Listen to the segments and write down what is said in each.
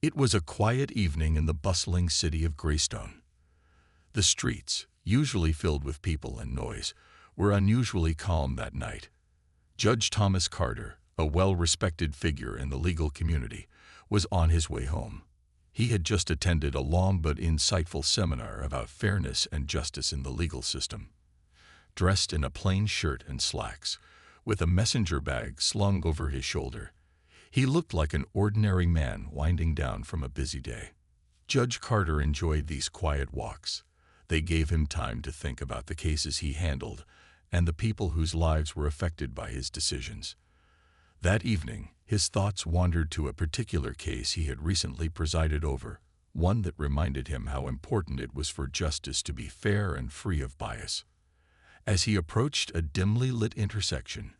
It was a quiet evening in the bustling city of Greystone. The streets, usually filled with people and noise, were unusually calm that night. Judge Thomas Carter, a well-respected figure in the legal community, was on his way home. He had just attended a long but insightful seminar about fairness and justice in the legal system. Dressed in a plain shirt and slacks, with a messenger bag slung over his shoulder, he looked like an ordinary man winding down from a busy day. Judge Carter enjoyed these quiet walks. They gave him time to think about the cases he handled and the people whose lives were affected by his decisions. That evening, his thoughts wandered to a particular case he had recently presided over, one that reminded him how important it was for justice to be fair and free of bias. As he approached a dimly lit intersection,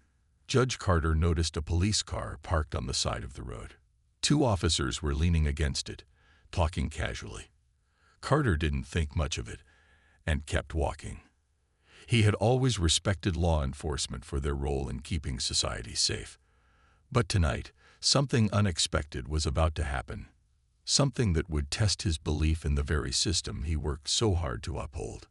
Judge Carter noticed a police car parked on the side of the road. Two officers were leaning against it, talking casually. Carter didn't think much of it and kept walking. He had always respected law enforcement for their role in keeping society safe. But tonight, something unexpected was about to happen, something that would test his belief in the very system he worked so hard to uphold.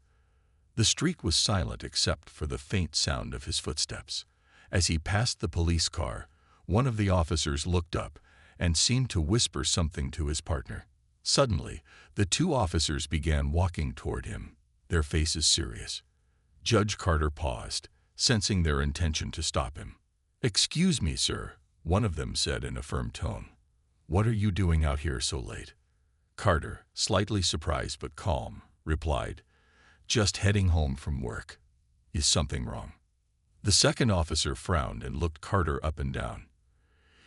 The street was silent except for the faint sound of his footsteps. As he passed the police car, one of the officers looked up and seemed to whisper something to his partner. Suddenly, the two officers began walking toward him, their faces serious. Judge Carter paused, sensing their intention to stop him. "Excuse me, sir," one of them said in a firm tone. "What are you doing out here so late?" Carter, slightly surprised but calm, replied, "Just heading home from work." "Is something wrong?" The second officer frowned and looked Carter up and down.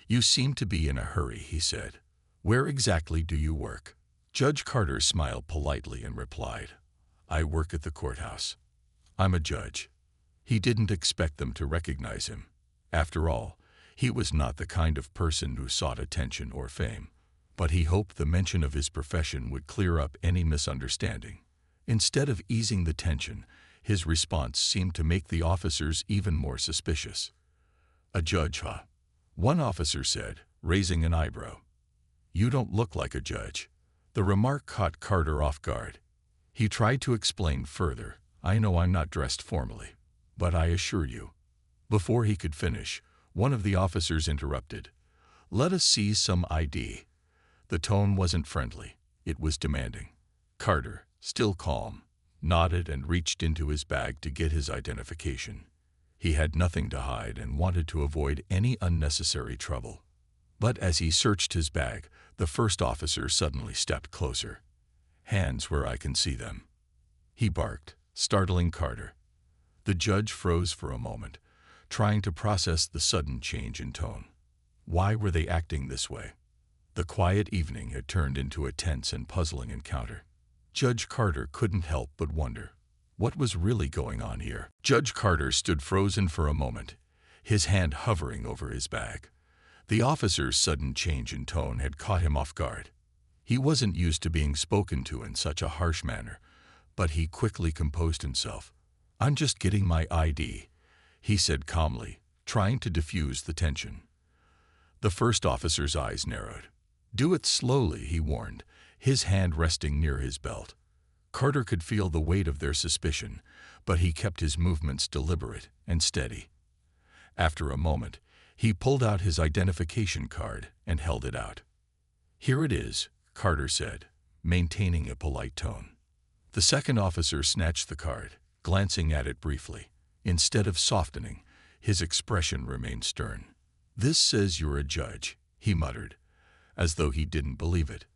"You seem to be in a hurry," he said. "Where exactly do you work?" Judge Carter smiled politely and replied, "I work at the courthouse. I'm a judge." He didn't expect them to recognize him. After all, he was not the kind of person who sought attention or fame, but he hoped the mention of his profession would clear up any misunderstanding. Instead of easing the tension, his response seemed to make the officers even more suspicious. "A judge, huh?" one officer said, raising an eyebrow. "You don't look like a judge." The remark caught Carter off guard. He tried to explain further, "I know I'm not dressed formally, but I assure you." Before he could finish, one of the officers interrupted. "Let us see some ID." The tone wasn't friendly, it was demanding. Carter, still calm, nodded and reached into his bag to get his identification. He had nothing to hide and wanted to avoid any unnecessary trouble. But as he searched his bag, the first officer suddenly stepped closer. "Hands where I can see them," he barked, startling Carter. The judge froze for a moment, trying to process the sudden change in tone. Why were they acting this way? The quiet evening had turned into a tense and puzzling encounter. Judge Carter couldn't help but wonder, what was really going on here? Judge Carter stood frozen for a moment, his hand hovering over his bag. The officer's sudden change in tone had caught him off guard. He wasn't used to being spoken to in such a harsh manner, but he quickly composed himself. "I'm just getting my ID," he said calmly, trying to diffuse the tension. The first officer's eyes narrowed. "Do it slowly," he warned, his hand resting near his belt. Carter could feel the weight of their suspicion, but he kept his movements deliberate and steady. After a moment, he pulled out his identification card and held it out. "Here it is," Carter said, maintaining a polite tone. The second officer snatched the card, glancing at it briefly. Instead of softening, his expression remained stern. "This says you're a judge," he muttered, as though he didn't believe it.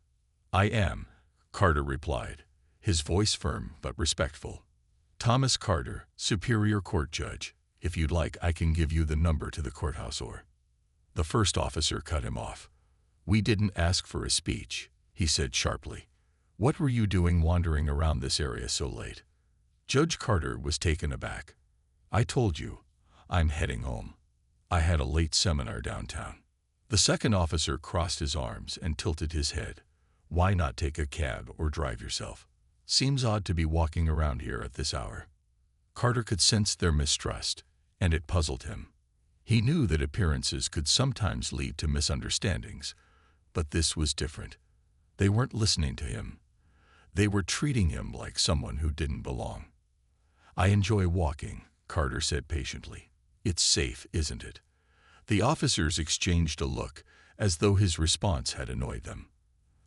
"I am," Carter replied, his voice firm but respectful. "Thomas Carter, Superior Court Judge. If you'd like, I can give you the number to the courthouse or—" The first officer cut him off. "We didn't ask for a speech," he said sharply. "What were you doing wandering around this area so late?" Judge Carter was taken aback. "I told you, I'm heading home. I had a late seminar downtown." The second officer crossed his arms and tilted his head. "Why not take a cab or drive yourself? Seems odd to be walking around here at this hour." Carter could sense their mistrust, and it puzzled him. He knew that appearances could sometimes lead to misunderstandings, but this was different. They weren't listening to him. They were treating him like someone who didn't belong. "I enjoy walking," Carter said patiently. "It's safe, isn't it?" The officers exchanged a look, as though his response had annoyed them.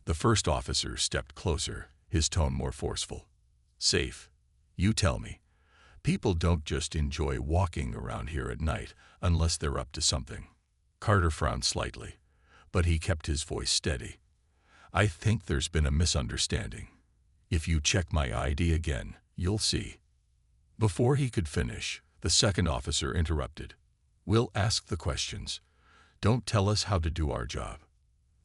The first officer stepped closer, his tone more forceful. "Safe? You tell me. People don't just enjoy walking around here at night unless they're up to something." Carter frowned slightly, but he kept his voice steady. "I think there's been a misunderstanding. If you check my ID again, you'll see." Before he could finish, the second officer interrupted. "We'll ask the questions. Don't tell us how to do our job."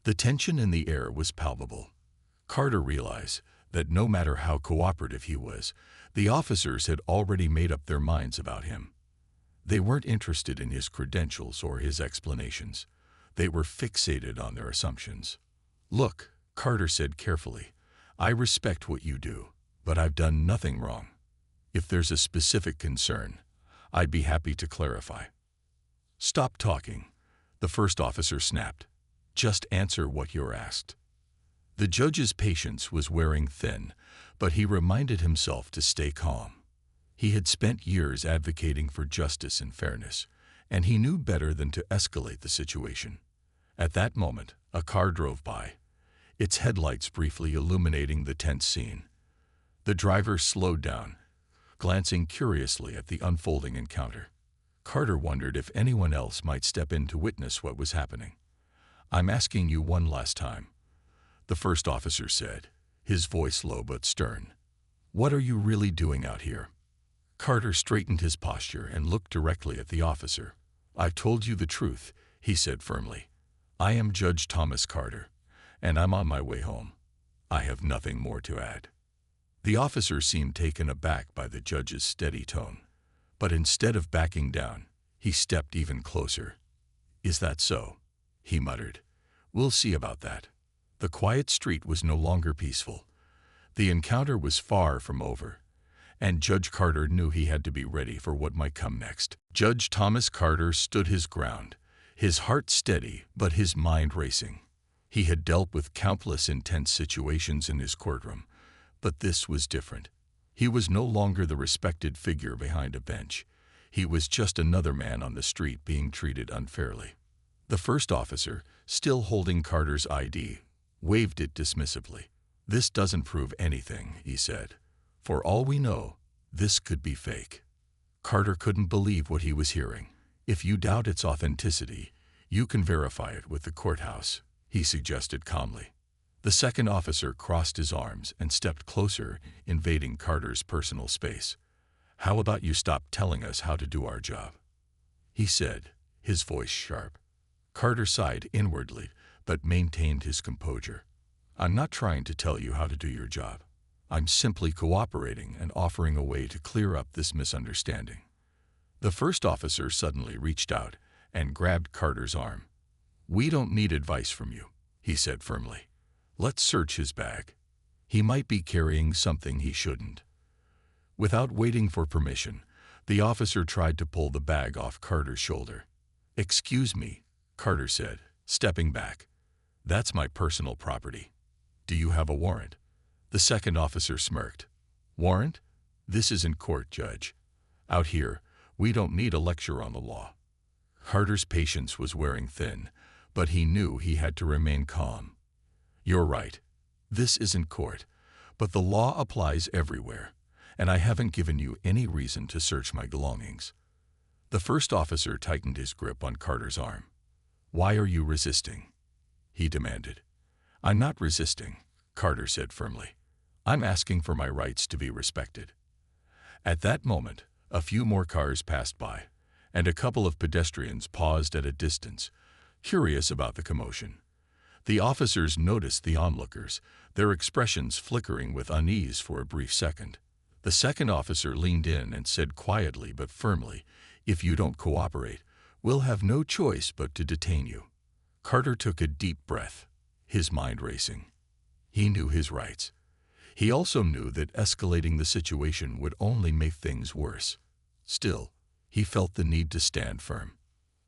The tension in the air was palpable. Carter realized that no matter how cooperative he was, the officers had already made up their minds about him. They weren't interested in his credentials or his explanations. They were fixated on their assumptions. "Look," Carter said carefully, "I respect what you do, but I've done nothing wrong. If there's a specific concern, I'd be happy to clarify." "Stop talking," the first officer snapped. "Just answer what you're asked." The judge's patience was wearing thin, but he reminded himself to stay calm. He had spent years advocating for justice and fairness, and he knew better than to escalate the situation. At that moment, a car drove by, its headlights briefly illuminating the tense scene. The driver slowed down, glancing curiously at the unfolding encounter. Carter wondered if anyone else might step in to witness what was happening. "I'm asking you one last time," the first officer said, his voice low but stern. "What are you really doing out here?" Carter straightened his posture and looked directly at the officer. "I've told you the truth," he said firmly. "I am Judge Thomas Carter, and I'm on my way home. I have nothing more to add." The officer seemed taken aback by the judge's steady tone, but instead of backing down, he stepped even closer. "Is that so?" he muttered. "We'll see about that." The quiet street was no longer peaceful. The encounter was far from over, and Judge Carter knew he had to be ready for what might come next. Judge Thomas Carter stood his ground, his heart steady but his mind racing. He had dealt with countless intense situations in his courtroom, but this was different. He was no longer the respected figure behind a bench. He was just another man on the street being treated unfairly. The first officer, still holding Carter's ID, waved it dismissively. "This doesn't prove anything," he said. "For all we know, this could be fake." Carter couldn't believe what he was hearing. "If you doubt its authenticity, you can verify it with the courthouse," he suggested calmly. The second officer crossed his arms and stepped closer, invading Carter's personal space. "How about you stop telling us how to do our job?" he said, his voice sharp. Carter sighed inwardly, but maintained his composure. "I'm not trying to tell you how to do your job. I'm simply cooperating and offering a way to clear up this misunderstanding." The first officer suddenly reached out and grabbed Carter's arm. "We don't need advice from you," he said firmly. "Let's search his bag. He might be carrying something he shouldn't." Without waiting for permission, the officer tried to pull the bag off Carter's shoulder. "Excuse me," Carter said, stepping back. "That's my personal property. Do you have a warrant?" The second officer smirked. "Warrant? This isn't court, Judge. Out here, we don't need a lecture on the law." Carter's patience was wearing thin, but he knew he had to remain calm. "You're right. This isn't court, but the law applies everywhere, and I haven't given you any reason to search my belongings." The first officer tightened his grip on Carter's arm. "Why are you resisting?" he demanded. "I'm not resisting," Carter said firmly. "I'm asking for my rights to be respected." At that moment, a few more cars passed by, and a couple of pedestrians paused at a distance, curious about the commotion. The officers noticed the onlookers, their expressions flickering with unease for a brief second. The second officer leaned in and said quietly but firmly, "If you don't cooperate, we'll have no choice but to detain you." Carter took a deep breath, his mind racing. He knew his rights. He also knew that escalating the situation would only make things worse. Still, he felt the need to stand firm.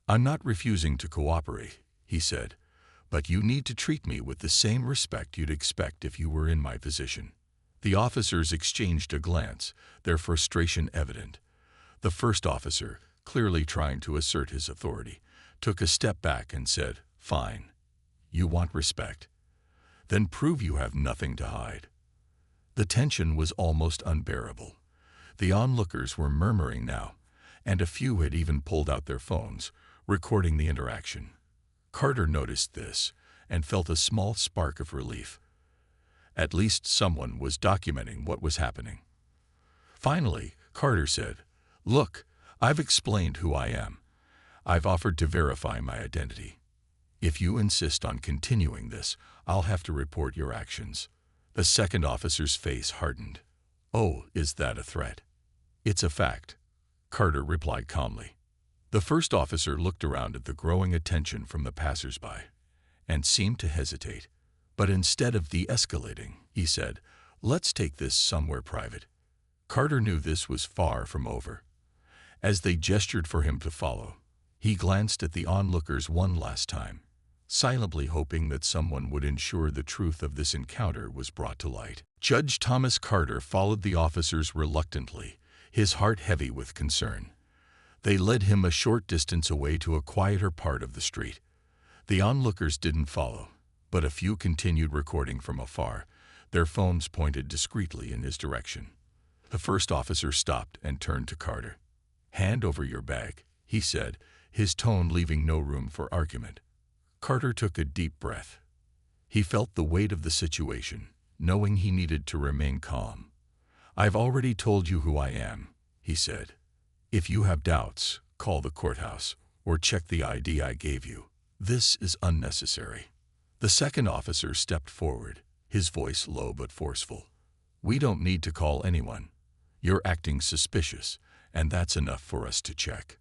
"I'm not refusing to cooperate," he said, but you need to treat me with the same respect you'd expect if you were in my position." The officers exchanged a glance, their frustration evident. The first officer, clearly trying to assert his authority, took a step back and said, "Fine. You want respect? Then prove you have nothing to hide." The tension was almost unbearable. The onlookers were murmuring now, and a few had even pulled out their phones, recording the interaction. Carter noticed this and felt a small spark of relief. At least someone was documenting what was happening. Finally, Carter said, "Look, I've explained who I am. I've offered to verify my identity. If you insist on continuing this, I'll have to report your actions." The second officer's face hardened. "Oh, is that a threat?" "It's a fact," Carter replied calmly. The first officer looked around at the growing attention from the passersby and seemed to hesitate. But instead of de-escalating, he said, "Let's take this somewhere private." Carter knew this was far from over. As they gestured for him to follow, he glanced at the onlookers one last time, silently hoping that someone would ensure the truth of this encounter was brought to light. Judge Thomas Carter followed the officers reluctantly, his heart heavy with concern. They led him a short distance away to a quieter part of the street. The onlookers didn't follow, but a few continued recording from afar, their phones pointed discreetly in his direction. The first officer stopped and turned to Carter. "Hand over your bag," he said, his tone leaving no room for argument. Carter took a deep breath. He felt the weight of the situation, knowing he needed to remain calm. "I've already told you who I am," he said. "If you have doubts, call the courthouse or check the ID I gave you. This is unnecessary." The second officer stepped forward, his voice low but forceful. "We don't need to call anyone. You're acting suspicious, and that's enough for us to check."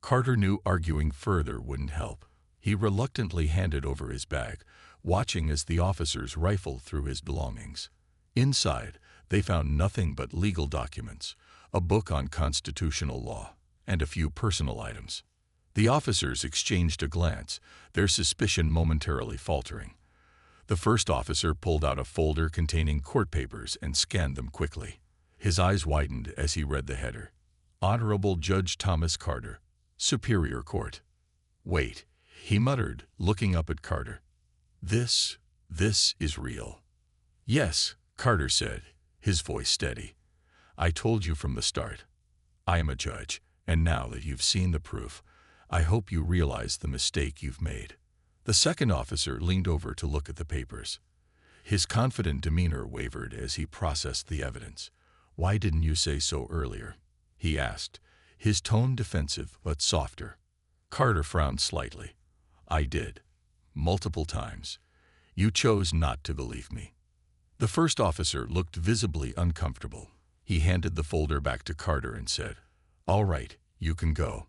Carter knew arguing further wouldn't help. He reluctantly handed over his bag, watching as the officers rifled through his belongings. Inside, they found nothing but legal documents, a book on constitutional law, and a few personal items. The officers exchanged a glance, their suspicion momentarily faltering. The first officer pulled out a folder containing court papers and scanned them quickly. His eyes widened as he read the header. "Honorable Judge Thomas Carter, Superior Court." "Wait," he muttered, looking up at Carter. This is real." "Yes," Carter said, his voice steady. "I told you from the start. I am a judge, and now that you've seen the proof, I hope you realize the mistake you've made." The second officer leaned over to look at the papers. His confident demeanor wavered as he processed the evidence. "Why didn't you say so earlier?" he asked, his tone defensive but softer. Carter frowned slightly. "I did. Multiple times. You chose not to believe me." The first officer looked visibly uncomfortable. He handed the folder back to Carter and said, "All right, you can go.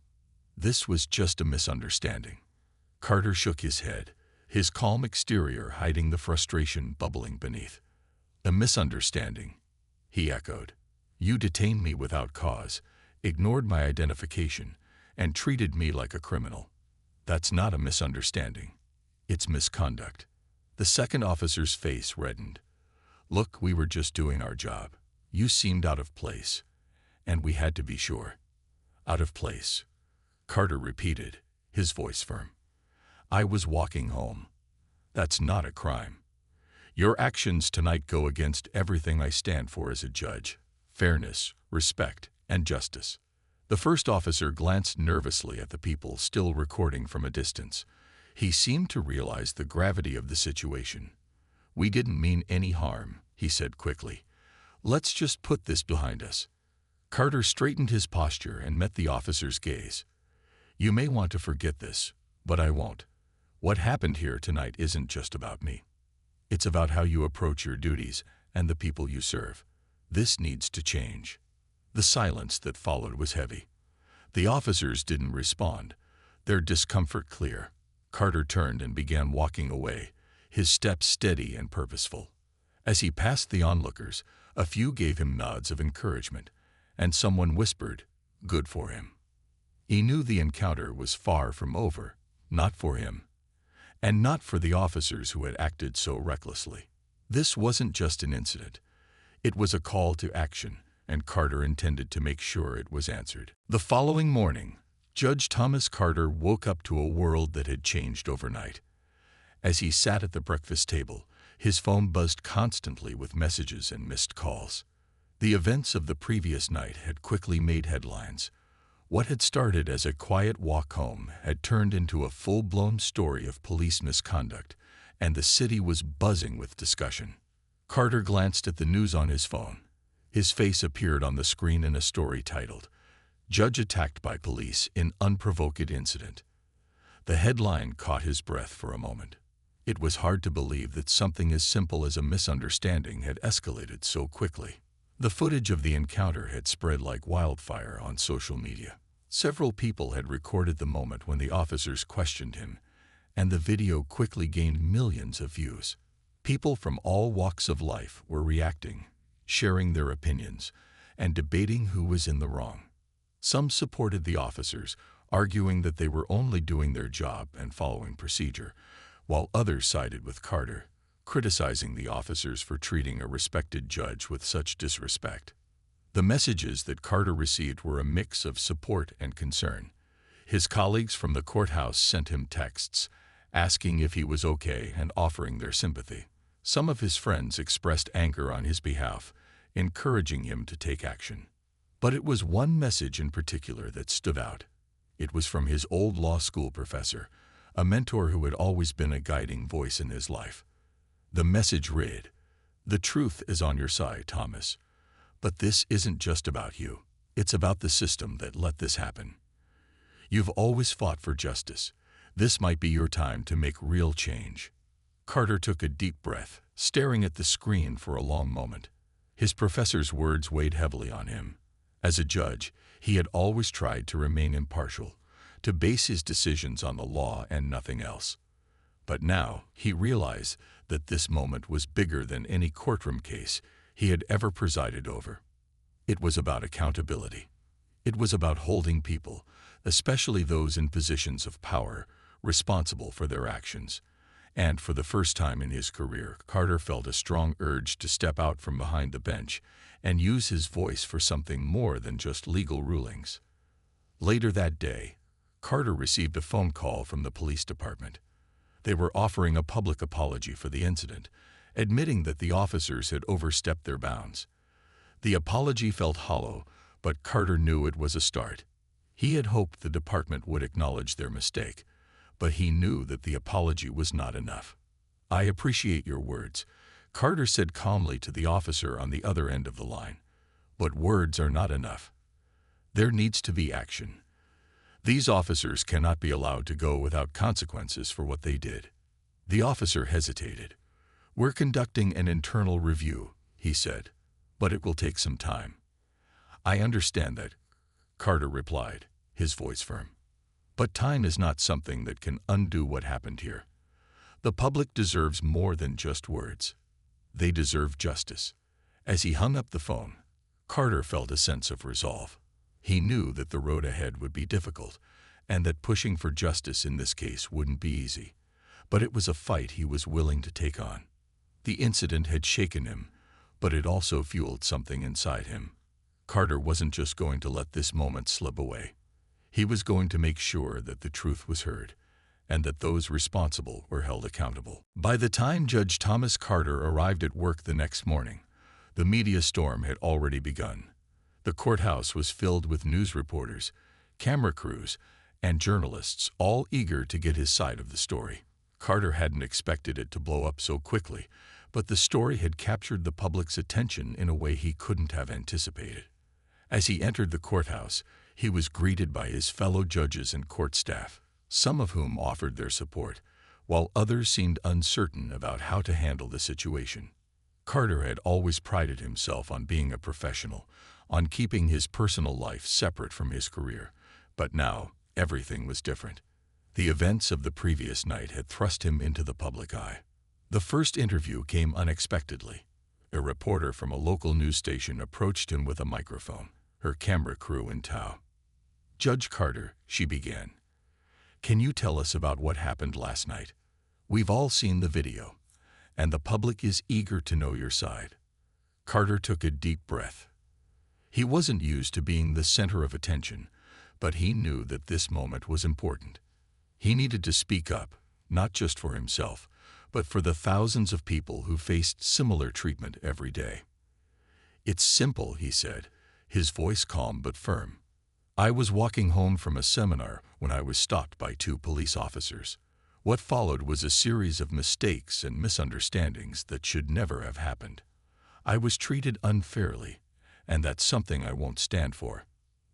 This was just a misunderstanding." Carter shook his head, his calm exterior hiding the frustration bubbling beneath. "A misunderstanding," he echoed. "You detained me without cause, ignored my identification, and treated me like a criminal. That's not a misunderstanding. It's misconduct." The second officer's face reddened. "Look, we were just doing our job. You seemed out of place, and we had to be sure." "Out of place," Carter repeated, his voice firm. "I was walking home. That's not a crime. Your actions tonight go against everything I stand for as a judge: fairness, respect, and justice." The first officer glanced nervously at the people still recording from a distance. He seemed to realize the gravity of the situation. "We didn't mean any harm," he said quickly. "Let's just put this behind us." Carter straightened his posture and met the officer's gaze. "You may want to forget this, but I won't. What happened here tonight isn't just about me. It's about how you approach your duties and the people you serve. This needs to change." The silence that followed was heavy. The officers didn't respond, their discomfort clear. Carter turned and began walking away, his steps steady and purposeful. As he passed the onlookers, a few gave him nods of encouragement, and someone whispered, "Good for him." He knew the encounter was far from over, not for him, and not for the officers who had acted so recklessly. This wasn't just an incident. It was a call to action, and Carter intended to make sure it was answered. The following morning, Judge Thomas Carter woke up to a world that had changed overnight. As he sat at the breakfast table, his phone buzzed constantly with messages and missed calls. The events of the previous night had quickly made headlines. What had started as a quiet walk home had turned into a full-blown story of police misconduct, and the city was buzzing with discussion. Carter glanced at the news on his phone. His face appeared on the screen in a story titled, "Judge Attacked by Police in Unprovoked Incident." The headline caught his breath for a moment. It was hard to believe that something as simple as a misunderstanding had escalated so quickly. The footage of the encounter had spread like wildfire on social media. Several people had recorded the moment when the officers questioned him, and the video quickly gained millions of views. People from all walks of life were reacting, sharing their opinions, and debating who was in the wrong. Some supported the officers, arguing that they were only doing their job and following procedure, while others sided with Carter, criticizing the officers for treating a respected judge with such disrespect. The messages that Carter received were a mix of support and concern. His colleagues from the courthouse sent him texts, asking if he was okay and offering their sympathy. Some of his friends expressed anger on his behalf, encouraging him to take action. But it was one message in particular that stood out. It was from his old law school professor, a mentor who had always been a guiding voice in his life. The message read, "The truth is on your side, Thomas. But this isn't just about you. It's about the system that let this happen. You've always fought for justice. This might be your time to make real change." Carter took a deep breath, staring at the screen for a long moment. His professor's words weighed heavily on him. As a judge, he had always tried to remain impartial, to base his decisions on the law and nothing else. But now he realized that this moment was bigger than any courtroom case he had ever presided over. It was about accountability. It was about holding people, especially those in positions of power, responsible for their actions. And for the first time in his career, Carter felt a strong urge to step out from behind the bench and use his voice for something more than just legal rulings. Later that day, Carter received a phone call from the police department. They were offering a public apology for the incident, admitting that the officers had overstepped their bounds. The apology felt hollow, but Carter knew it was a start. He had hoped the department would acknowledge their mistake, but he knew that the apology was not enough. "I appreciate your words," Carter said calmly to the officer on the other end of the line. "But words are not enough. There needs to be action. These officers cannot be allowed to go without consequences for what they did." The officer hesitated. "We're conducting an internal review," he said, "but it will take some time." "I understand that," Carter replied, his voice firm. "But time is not something that can undo what happened here. The public deserves more than just words. They deserve justice." As he hung up the phone, Carter felt a sense of resolve. He knew that the road ahead would be difficult, and that pushing for justice in this case wouldn't be easy. But it was a fight he was willing to take on. The incident had shaken him, but it also fueled something inside him. Carter wasn't just going to let this moment slip away. He was going to make sure that the truth was heard, and that those responsible were held accountable. By the time Judge Thomas Carter arrived at work the next morning, the media storm had already begun. The courthouse was filled with news reporters, camera crews, and journalists, all eager to get his side of the story. Carter hadn't expected it to blow up so quickly, but the story had captured the public's attention in a way he couldn't have anticipated. As he entered the courthouse, he was greeted by his fellow judges and court staff, some of whom offered their support, while others seemed uncertain about how to handle the situation. Carter had always prided himself on being a professional, on keeping his personal life separate from his career, but now everything was different. The events of the previous night had thrust him into the public eye. The first interview came unexpectedly. A reporter from a local news station approached him with a microphone, her camera crew in tow. "Judge Carter," she began, "can you tell us about what happened last night? We've all seen the video, and the public is eager to know your side. Carter took a deep breath. He wasn't used to being the center of attention, but he knew that this moment was important. He needed to speak up, not just for himself, but for the thousands of people who faced similar treatment every day. "It's simple," he said, his voice calm but firm. "I was walking home from a seminar when I was stopped by two police officers. What followed was a series of mistakes and misunderstandings that should never have happened. I was treated unfairly, and that's something I won't stand for."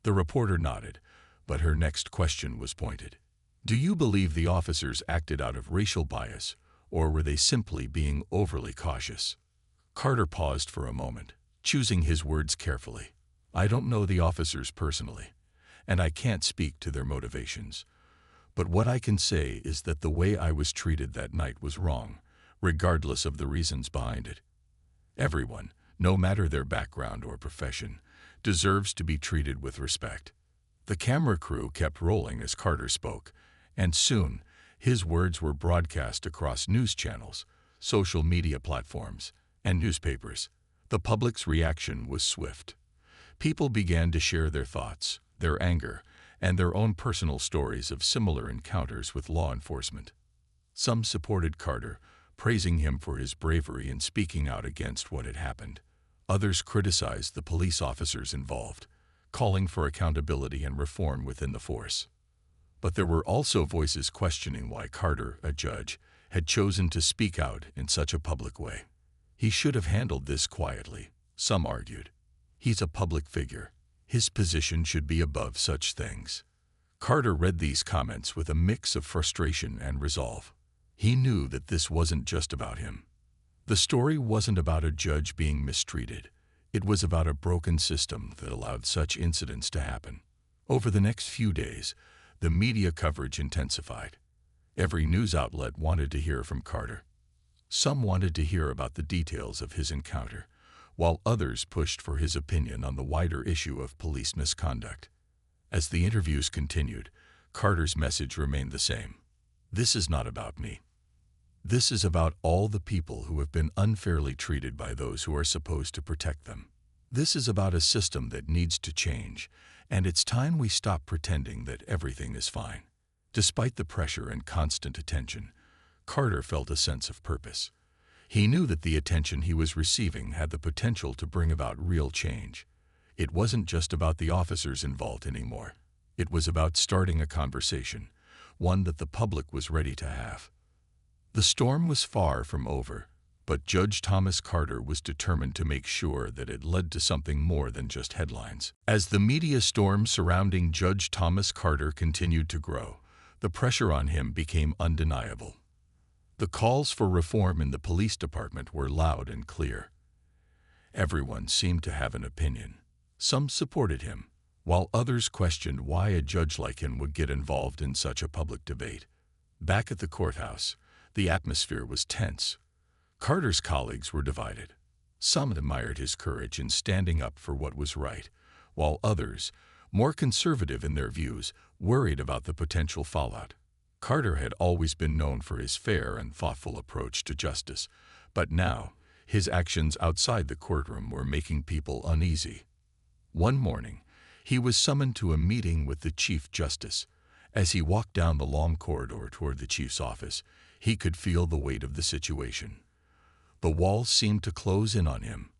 The reporter nodded, but her next question was pointed. "Do you believe the officers acted out of racial bias, or were they simply being overly cautious?" Carter paused for a moment, choosing his words carefully. "I don't know the officers personally, and I can't speak to their motivations. But what I can say is that the way I was treated that night was wrong, regardless of the reasons behind it. Everyone, no matter their background or profession, deserves to be treated with respect." The camera crew kept rolling as Carter spoke, and soon his words were broadcast across news channels, social media platforms, and newspapers. The public's reaction was swift. People began to share their thoughts, their anger, and their own personal stories of similar encounters with law enforcement. Some supported Carter, praising him for his bravery in speaking out against what had happened. Others criticized the police officers involved, calling for accountability and reform within the force. But there were also voices questioning why Carter, a judge, had chosen to speak out in such a public way. He should have handled this quietly, some argued. He's a public figure. His position should be above such things. Carter read these comments with a mix of frustration and resolve. He knew that this wasn't just about him. The story wasn't about a judge being mistreated. It was about a broken system that allowed such incidents to happen. Over the next few days, the media coverage intensified. Every news outlet wanted to hear from Carter. Some wanted to hear about the details of his encounter, while others pushed for his opinion on the wider issue of police misconduct. As the interviews continued, Carter's message remained the same. "This is not about me. This is about all the people who have been unfairly treated by those who are supposed to protect them. This is about a system that needs to change, and it's time we stop pretending that everything is fine." Despite the pressure and constant attention, Carter felt a sense of purpose. He knew that the attention he was receiving had the potential to bring about real change. It wasn't just about the officers involved anymore. It was about starting a conversation, one that the public was ready to have. The storm was far from over, but Judge Thomas Carter was determined to make sure that it led to something more than just headlines. As the media storm surrounding Judge Thomas Carter continued to grow, the pressure on him became undeniable. The calls for reform in the police department were loud and clear. Everyone seemed to have an opinion. Some supported him, while others questioned why a judge like him would get involved in such a public debate. Back at the courthouse, the atmosphere was tense. Carter's colleagues were divided. Some admired his courage in standing up for what was right, while others, more conservative in their views, worried about the potential fallout. Carter had always been known for his fair and thoughtful approach to justice, but now his actions outside the courtroom were making people uneasy. One morning, he was summoned to a meeting with the Chief Justice. As he walked down the long corridor toward the chief's office, he could feel the weight of the situation. The walls seemed to close in on him.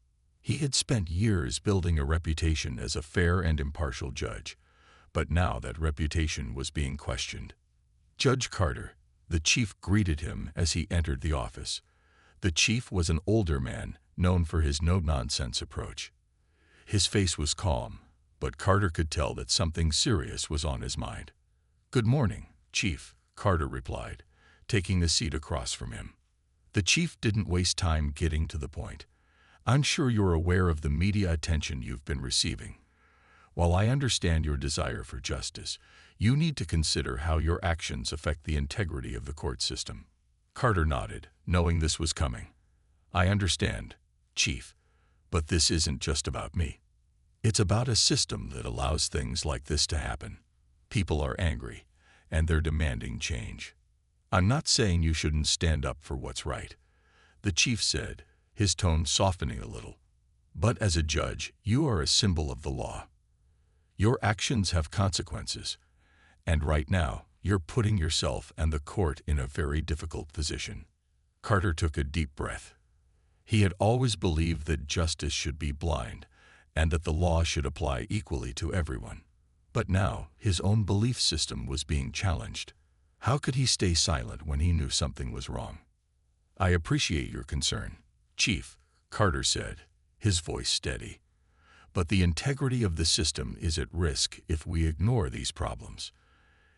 He had spent years building a reputation as a fair and impartial judge, but now that reputation was being questioned. Judge Carter, the chief, greeted him as he entered the office. The chief was an older man, known for his no-nonsense approach. His face was calm, but Carter could tell that something serious was on his mind. "Good morning, Chief," Carter replied, taking a seat across from him. The chief didn't waste time getting to the point. "I'm sure you're aware of the media attention you've been receiving. While I understand your desire for justice, you need to consider how your actions affect the integrity of the court system." Carter nodded, knowing this was coming. "I understand, Chief, but this isn't just about me. It's about a system that allows things like this to happen. People are angry, and they're demanding change. "I'm not saying you shouldn't stand up for what's right," the chief said, his tone softening a little. "But as a judge, you are a symbol of the law. Your actions have consequences, and right now, you're putting yourself and the court in a very difficult position." Carter took a deep breath. He had always believed that justice should be blind and that the law should apply equally to everyone. But now, his own belief system was being challenged. How could he stay silent when he knew something was wrong? "I appreciate your concern, Chief," Carter said, his voice steady. "But the integrity of the system is at risk if we ignore these problems.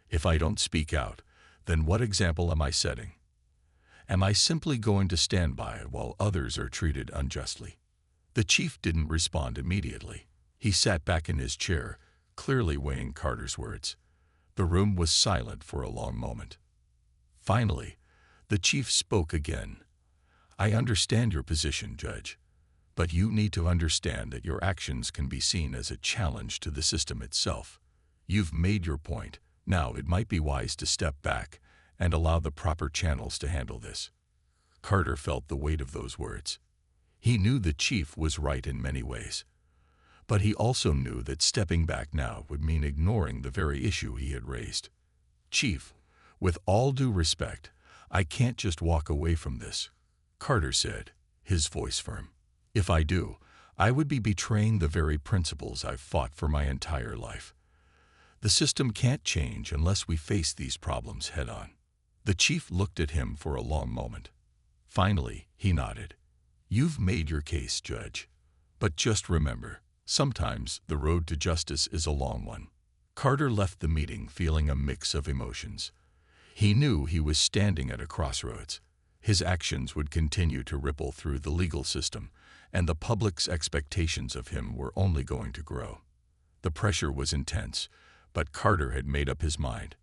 If I don't speak out, then what example am I setting? Am I simply going to stand by while others are treated unjustly?" The chief didn't respond immediately. He sat back in his chair, clearly weighing Carter's words. The room was silent for a long moment. Finally, the chief spoke again. "I understand your position, Judge, but you need to understand that your actions can be seen as a challenge to the system itself. You've made your point. Now it might be wise to step back and allow the proper channels to handle this." Carter felt the weight of those words. He knew the chief was right in many ways, but he also knew that stepping back now would mean ignoring the very issue he had raised. "Chief, with all due respect, I can't just walk away from this," Carter said, his voice firm. "If I do, I would be betraying the very principles I've fought for my entire life. The system can't change unless we face these problems head-on." The chief looked at him for a long moment. Finally, he nodded. "You've made your case, Judge. But just remember, sometimes the road to justice is a long one." Carter left the meeting feeling a mix of emotions. He knew he was standing at a crossroads. His actions would continue to ripple through the legal system, and the public's expectations of him were only going to grow. The pressure was intense, but Carter had made up his mind.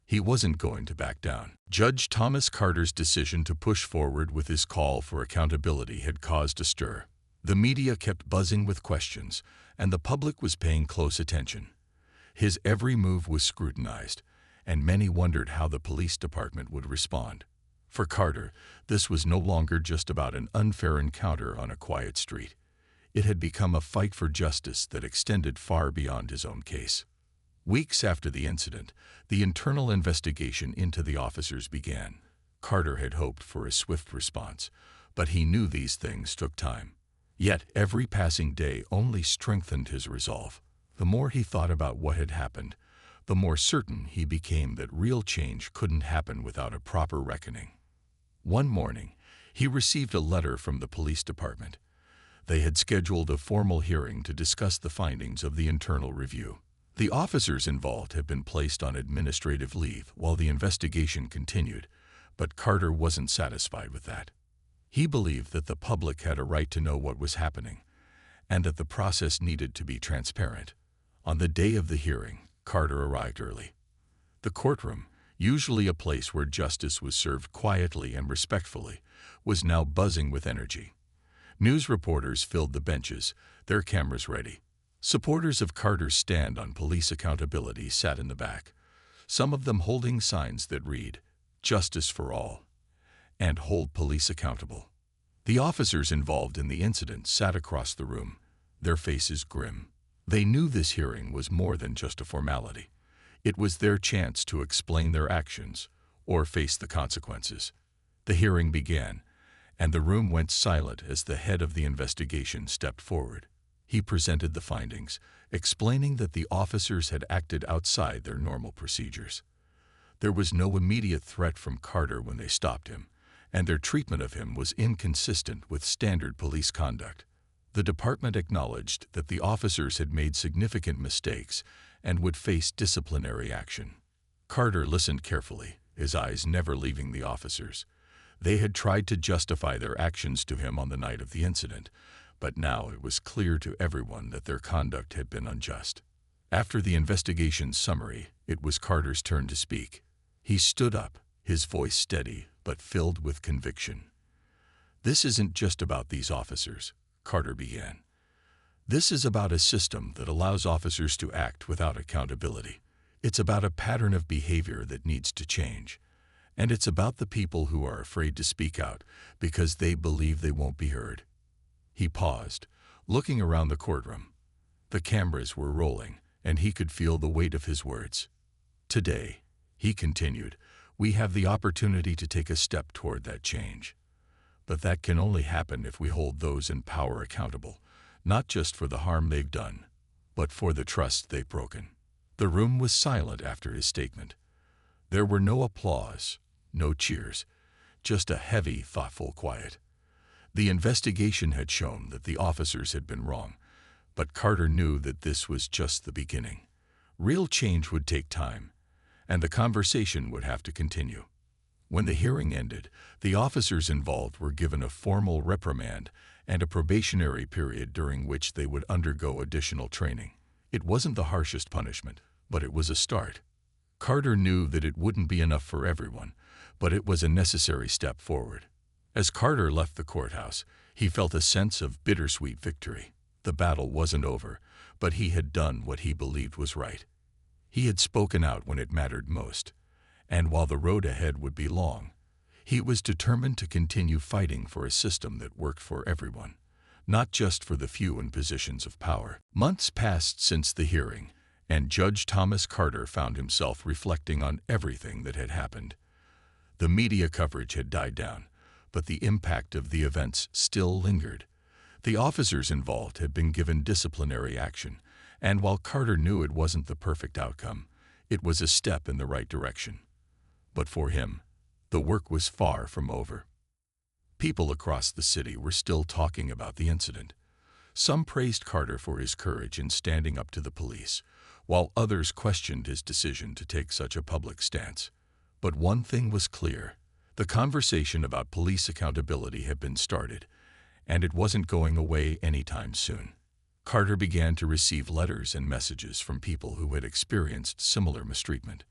He wasn't going to back down. Judge Thomas Carter's decision to push forward with his call for accountability had caused a stir. The media kept buzzing with questions, and the public was paying close attention. His every move was scrutinized, and many wondered how the police department would respond. For Carter, this was no longer just about an unfair encounter on a quiet street. It had become a fight for justice that extended far beyond his own case. Weeks after the incident, the internal investigation into the officers began. Carter had hoped for a swift response, but he knew these things took time. Yet every passing day only strengthened his resolve. The more he thought about what had happened, the more certain he became that real change couldn't happen without a proper reckoning. One morning, he received a letter from the police department. They had scheduled a formal hearing to discuss the findings of the internal review. The officers involved had been placed on administrative leave while the investigation continued, but Carter wasn't satisfied with that. He believed that the public had a right to know what was happening, and that the process needed to be transparent. On the day of the hearing, Carter arrived early. The courtroom, usually a place where justice was served quietly and respectfully, was now buzzing with energy. News reporters filled the benches, their cameras ready. Supporters of Carter's stand on police accountability sat in the back, some of them holding signs that read, "Justice for all," and "Hold police accountable." The officers involved in the incident sat across the room, their faces grim. They knew this hearing was more than just a formality. It was their chance to explain their actions or face the consequences. The hearing began, and the room went silent as the head of the investigation stepped forward. He presented the findings, explaining that the officers had acted outside their normal procedures. There was no immediate threat from Carter when they stopped him, and their treatment of him was inconsistent with standard police conduct. The department acknowledged that the officers had made significant mistakes and would face disciplinary action. Carter listened carefully, his eyes never leaving the officers. They had tried to justify their actions to him on the night of the incident, but now it was clear to everyone that their conduct had been unjust. After the investigation's summary, it was Carter's turn to speak. He stood up, his voice steady but filled with conviction. "This isn't just about these officers," Carter began. "This is about a system that allows officers to act without accountability. It's about a pattern of behavior that needs to change. And it's about the people who are afraid to speak out because they believe they won't be heard. He paused, looking around the courtroom. The cameras were rolling, and he could feel the weight of his words. Today, he continued, we have the opportunity to take a step toward that change. But that can only happen if we hold those in power accountable, not just for the harm they've done, but for the trust they've broken. The room was silent after his statement. There were no applause, no cheers, just a heavy, thoughtful quiet. The investigation had shown that the officers had been wrong, but Carter knew that this was just the beginning. Real change would take time, and the conversation would have to continue. When the hearing ended, the officers involved were given a formal reprimand and a probationary period during which they would undergo additional training. It wasn't the harshest punishment, but it was a start. Carter knew that it wouldn't be enough for everyone, but it was a necessary step forward. As Carter left the courthouse, he felt a sense of bittersweet victory. The battle wasn't over, but he had done what he believed was right. He had spoken out when it mattered most, and while the road ahead would be long, he was determined to continue fighting for a system that worked for everyone, not just for the few in positions of power. Months passed since the hearing, and Judge Thomas Carter found himself reflecting on everything that had happened. The media coverage had died down, but the impact of the events still lingered. The officers involved had been given disciplinary action, and while Carter knew it wasn't the perfect outcome, it was a step in the right direction. But for him, the work was far from over. People across the city were still talking about the incident. Some praised Carter for his courage in standing up to the police, while others questioned his decision to take such a public stance. But one thing was clear: the conversation about police accountability had been started, and it wasn't going away anytime soon. Carter began to receive letters and messages from people who had experienced similar mistreatment.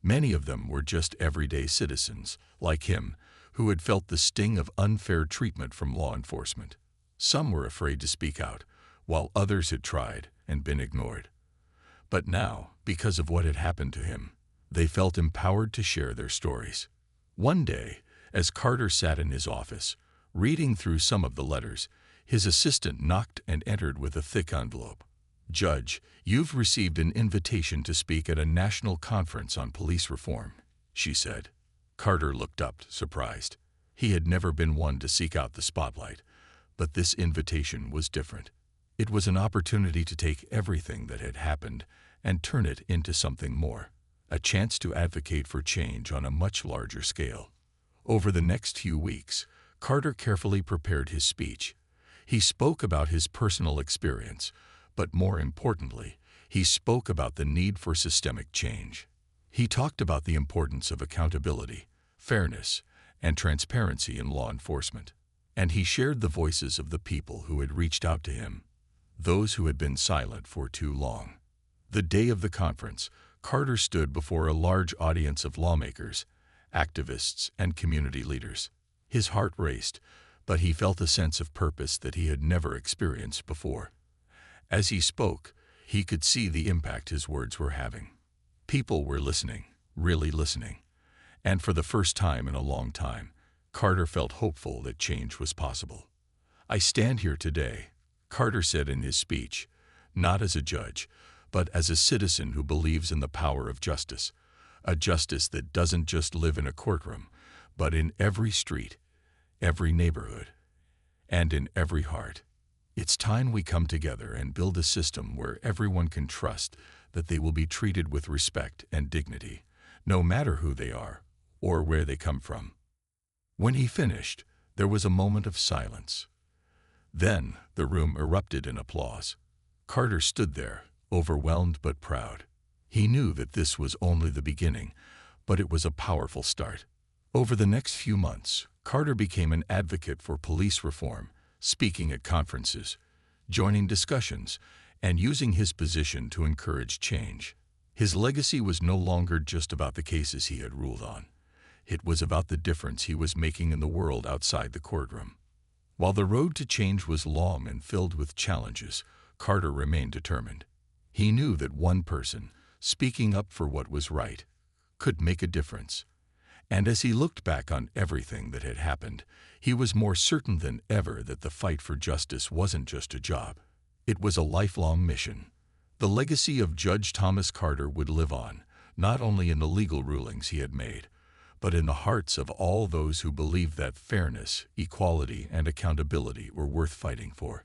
Many of them were just everyday citizens, like him, who had felt the sting of unfair treatment from law enforcement. Some were afraid to speak out, while others had tried and been ignored. But now, because of what had happened to him, they felt empowered to share their stories. One day, as Carter sat in his office, reading through some of the letters, his assistant knocked and entered with a thick envelope. "Judge, you've received an invitation to speak at a national conference on police reform," she said. Carter looked up, surprised. He had never been one to seek out the spotlight, but this invitation was different. It was an opportunity to take everything that had happened and turn it into something more, a chance to advocate for change on a much larger scale. Over the next few weeks, Carter carefully prepared his speech. He spoke about his personal experience, but more importantly, he spoke about the need for systemic change. He talked about the importance of accountability, fairness, and transparency in law enforcement. And he shared the voices of the people who had reached out to him, those who had been silent for too long. The day of the conference, Carter stood before a large audience of lawmakers, activists, and community leaders. His heart raced, but he felt a sense of purpose that he had never experienced before. As he spoke, he could see the impact his words were having. People were listening, really listening. And for the first time in a long time, Carter felt hopeful that change was possible. "I stand here today," Carter said in his speech, "not as a judge, but as a citizen who believes in the power of justice, a justice that doesn't just live in a courtroom, but in every street, every neighborhood, and in every heart. It's time we come together and build a system where everyone can trust that they will be treated with respect and dignity, no matter who they are or where they come from." When he finished, there was a moment of silence. Then the room erupted in applause. Carter stood there, overwhelmed but proud. He knew that this was only the beginning, but it was a powerful start. Over the next few months, Carter became an advocate for police reform, speaking at conferences, joining discussions, and using his position to encourage change. His legacy was no longer just about the cases he had ruled on. It was about the difference he was making in the world outside the courtroom. While the road to change was long and filled with challenges, Carter remained determined. He knew that one person, speaking up for what was right, could make a difference. And as he looked back on everything that had happened, he was more certain than ever that the fight for justice wasn't just a job. It was a lifelong mission. The legacy of Judge Thomas Carter would live on, not only in the legal rulings he had made, but in the hearts of all those who believed that fairness, equality, and accountability were worth fighting for.